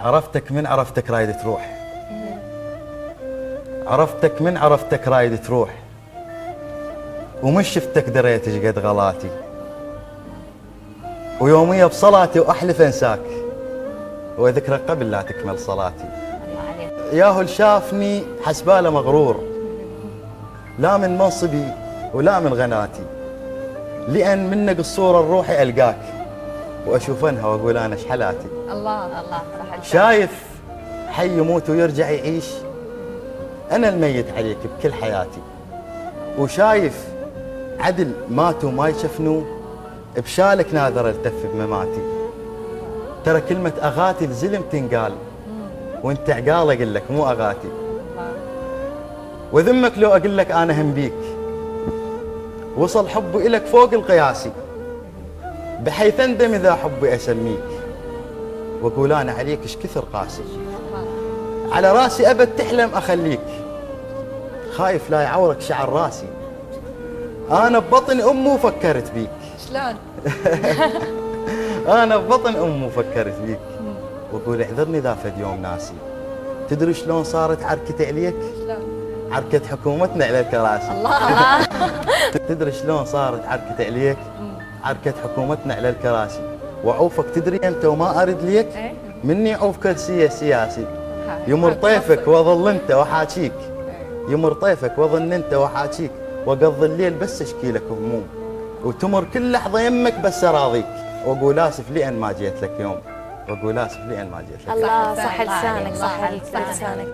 عرفتك من عرفتك رايد تروح، عرفتك من عرفتك رايد تروح، ومن شفتك دريت ايش قد غلاتي، ويومية بصلاتي واحلف انساك، وذكرى قبل لا تكمل صلاتي. ياهو شافني حسباله مغرور، لا من منصبي ولا من غناتي، لأن من قصور الروح ألقاك وأشوفنها وأقول أنا شحلاتي. الله الله صح. شايف حي يموت ويرجع يعيش، أنا الميت عليك بكل حياتي، وشايف عدل ماتوا ما يشفنوا، بشالك ناظر التف بمماتي. ترى كلمة أغاتي الزلم تنقال، وانت عقال أقول لك مو أغاتي، وذمك لو أقول لك أنا هم بيك، وصل حبي إلك فوق القياسي، بحيث أندم إذا حبي أسميك، وأقول أنا عليك إيش كثر قاسي، على راسي أبد تحلم أخليك، خايف لا يعورك شعر راسي، أنا ببطن أمي وفكرت بيك. شلون؟ أنا ببطن أمي وفكرت بيك، وأقول اعذرني إذا فد يوم ناسي. تدري شلون صارت عركتي عليك؟ شلون؟ عركة حكومتنا على الكراسي. الله. تدري شلون صارت عركتي عليك؟ عركة حكومتنا على الكراسي، وعوفك تدري أنت وما أرد ليك، مني عوف كرسي سياسي، يمر طيفك وظل أنت وحاكيك، يمر طيفك وظن أنت وحاكيك، وقضي الليل بس أشكي لك هموم، وتمر كل لحظة يمك بس أراضيك، وأقول آسف لأن ما جيت لك يوم، وأقول آسف لأن ما جيت لك. الله صح لسانك، صح لسانك.